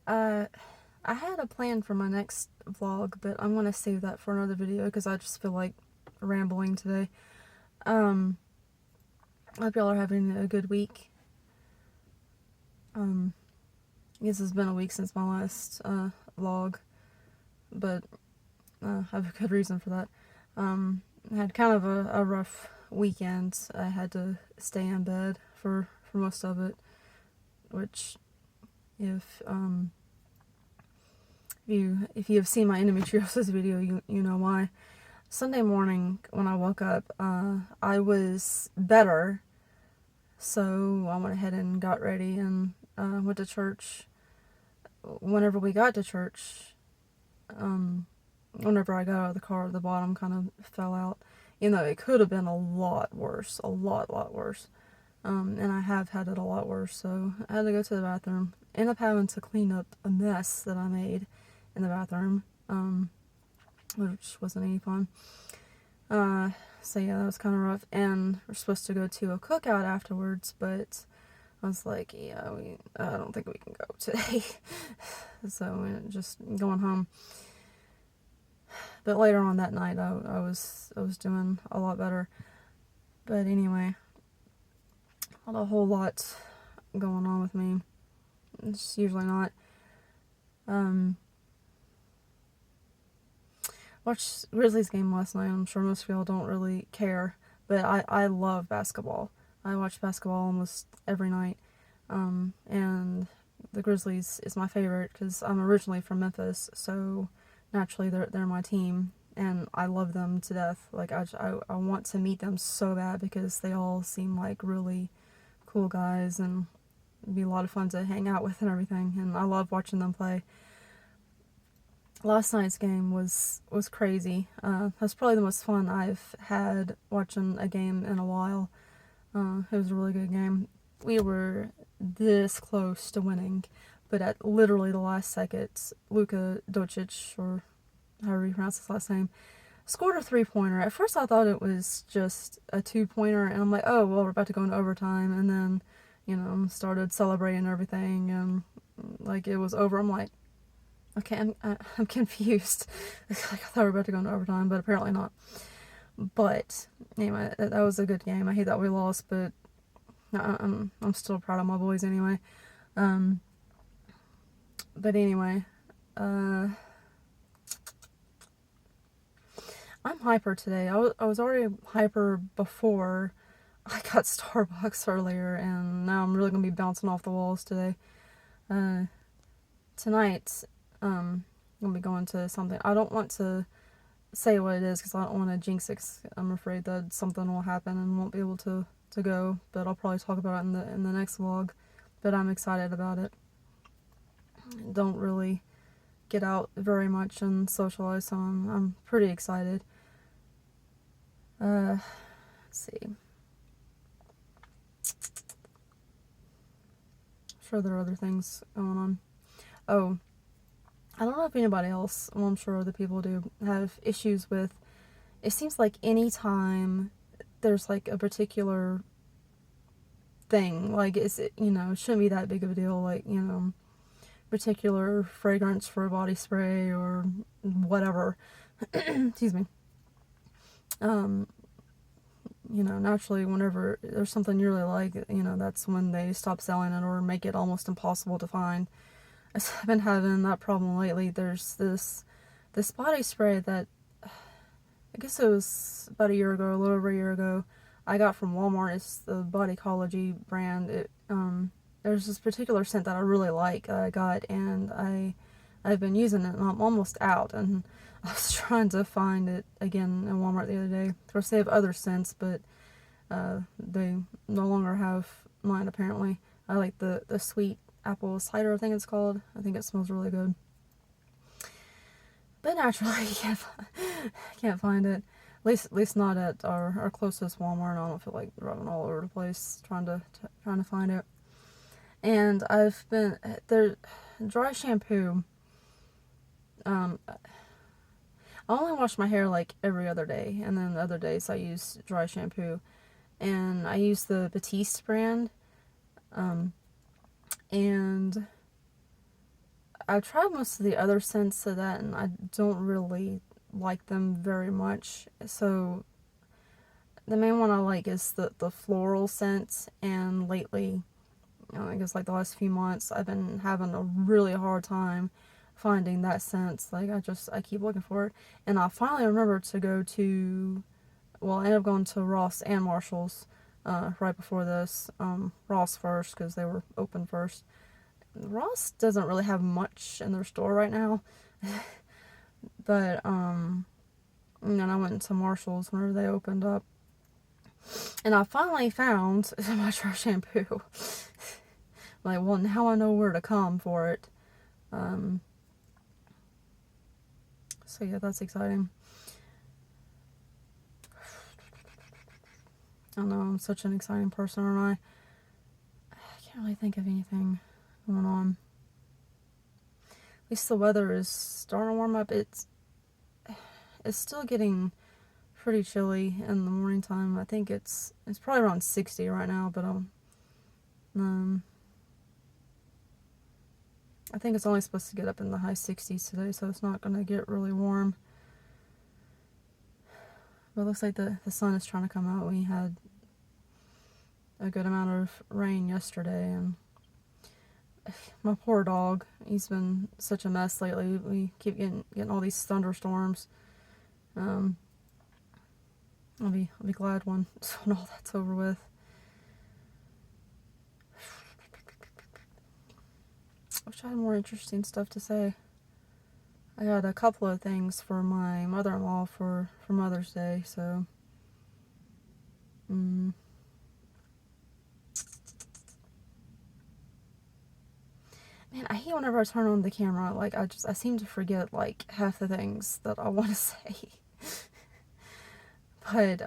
Uh, I had a plan for my next vlog, but I'm gonna save that for another video because I just feel like rambling today. Um, I hope y'all are having a good week. I guess it's been a week since my last vlog, but I have a good reason for that. I had kind of a rough weekend. I had to stay in bed for most of it, which if if you have seen my endometriosis video, you know why. Sunday morning when I woke up, I was better, so I went ahead and got ready and went to church. Whenever we got to church, whenever I got out of the car, the bottom kind of fell out. You know, it could have been a lot worse, a lot worse. And I have had it a lot worse, so I had to go to the bathroom. Ended up having to clean up a mess that I made in the bathroom, which wasn't any fun. So yeah, that was kind of rough. And we're supposed to go to a cookout afterwards, but I was like, yeah, I don't think we can go today. So we're just going home. But later on that night, I was doing a lot better. But anyway, not a whole lot going on with me. It's usually not. Watched Grizzlies game last night. I'm sure most of y'all don't really care, but I love basketball. I watch basketball almost every night. And the Grizzlies is my favorite because I'm originally from Memphis, so naturally they're my team, and I love them to death. Like I want to meet them so bad because they all seem like really cool guys and it'd be a lot of fun to hang out with and everything. And I love watching them play. Last night's game was crazy. That was probably the most fun I've had watching a game in a while. It was a really good game. We were this close to winning, but at literally the last second, Luka Doncic, or however you pronounce his last name, scored a 3-pointer. At first I thought it was just a 2-pointer, and I'm like, oh, well, we're about to go into overtime, and then, started celebrating everything, and, like, it was over. I'm like, okay, I'm confused. Like, I thought we were about to go into overtime, but apparently not. But, anyway, that was a good game. I hate that we lost, but I'm still proud of my boys anyway. But anyway, I'm hyper today. I was already hyper before I got Starbucks earlier, and now I'm really gonna be bouncing off the walls today. Tonight, I'm gonna be going to something. I don't want to say what it is because I don't want to jinx it. I'm afraid that something will happen and won't be able to go. But I'll probably talk about it in the next vlog. But I'm excited about it. Don't really get out very much and socialize, so I'm pretty excited. Let's see. I'm sure there are other things going on. Oh, I don't know if anybody else, well, I'm sure other people do, have issues with, it seems like anytime there's like a particular thing, like it shouldn't be that big of a deal, like, particular fragrance for a body spray or whatever. Excuse me. Naturally, whenever there's something you really like, that's when they stop selling it or make it almost impossible to find. I've been having that problem lately. There's this body spray that I guess it was about a year ago, a little over a year ago, I got from Walmart. It's the Bodycology brand. There's this particular scent that I really like that I got, and I've been using it, and I'm almost out. And I was trying to find it again in Walmart the other day. Of course, they have other scents, but they no longer have mine apparently. I like the sweet apple cider, I think it's called. I think it smells really good. But naturally, can't find it. At least not at our closest Walmart. I don't feel like running all over the place trying to find it. And I've been there. Dry shampoo. I only wash my hair like every other day, and then the other days I use dry shampoo. And I use the Batiste brand. And I've tried most of the other scents of that, and I don't really like them very much. So the main one I like is the floral scents, and lately, I guess like the last few months, I've been having a really hard time finding that scent. Like I keep looking for it, and I finally remembered to go to, well, I ended up going to Ross and Marshall's right before this. Ross first because they were open first. Ross doesn't really have much in their store right now, but and then I went to Marshall's whenever they opened up, and I finally found my trash shampoo. Like, well, now I know where to come for it. So yeah, that's exciting. I don't know, I'm such an exciting person, aren't I? I can't really think of anything going on. At least the weather is starting to warm up. It's still getting pretty chilly in the morning time. I think it's probably around 60 right now, but I think it's only supposed to get up in the high 60s today, so it's not going to get really warm. But it looks like the sun is trying to come out. We had a good amount of rain yesterday, and my poor dog, he's been such a mess lately. We keep getting all these thunderstorms. I'll be glad when all that's over with. I wish I had more interesting stuff to say. I got a couple of things for my mother-in-law for Mother's Day, so man, I hate whenever I turn on the camera. Like, I seem to forget like half the things that I want to say. But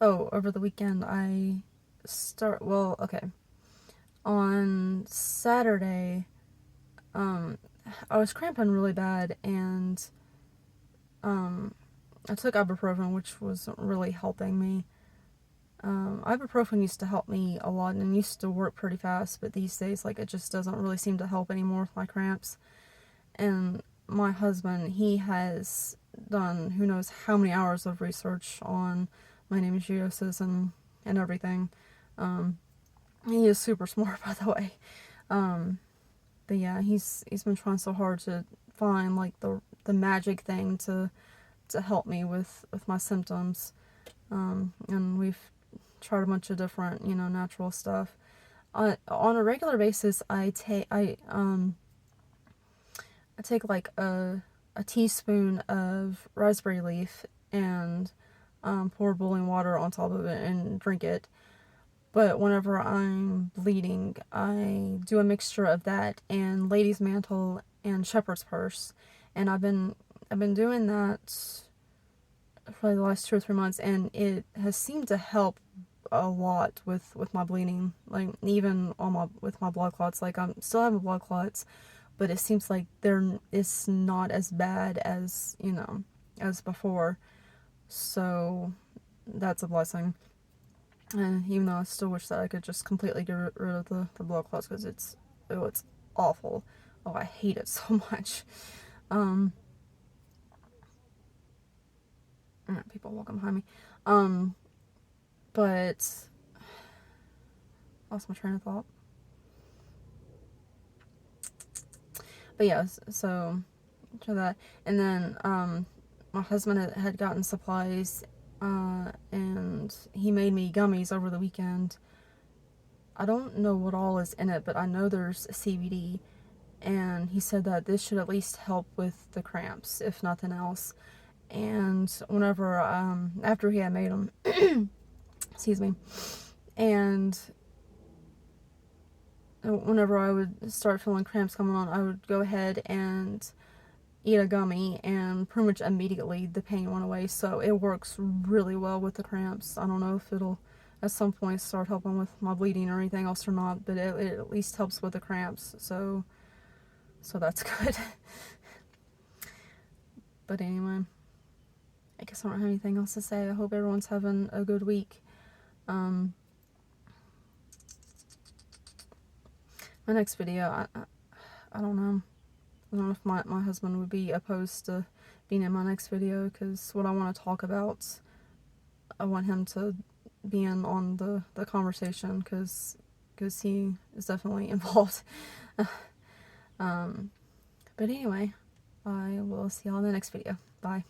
oh, over the weekend on Saturday, I was cramping really bad, and I took ibuprofen, which wasn't really helping me. Ibuprofen used to help me a lot and used to work pretty fast, but these days, like, it just doesn't really seem to help anymore with my cramps. And my husband, he has done who knows how many hours of research on my endometriosis and everything. He is super smart, by the way. But yeah, he's been trying so hard to find like the magic thing to help me with my symptoms. And we've tried a bunch of different, natural stuff. On a regular basis, I take like a teaspoon of raspberry leaf and pour boiling water on top of it and drink it. But whenever I'm bleeding, I do a mixture of that and lady's mantle and shepherd's purse, and I've been doing that for the last 2 or 3 months, and it has seemed to help a lot with my bleeding. Like, even with my blood clots, like, I'm still having blood clots, but it seems like it's not as bad as as before. So that's a blessing. And even though I still wish that I could just completely get rid of the blood clots, because it's awful. Oh, I hate it so much. People walking behind me. But lost my train of thought. But yeah, so that, and then my husband had gotten supplies, and he made me gummies over the weekend. I don't know what all is in it, but I know there's CBD, and he said that this should at least help with the cramps, if nothing else. And whenever, after he had made them, excuse me, and whenever I would start feeling cramps coming on, I would go ahead and eat a gummy, and pretty much immediately the pain went away. So it works really well with the cramps. I don't know if it'll at some point start helping with my bleeding or anything else or not, but it at least helps with the cramps. So that's good. But anyway, I guess I don't have anything else to say. I hope everyone's having a good week. my next video, I don't know. I don't know if my husband would be opposed to being in my next video, because what I want to talk about, I want him to be in on the conversation, because he is definitely involved. But anyway, I will see y'all in the next video. Bye.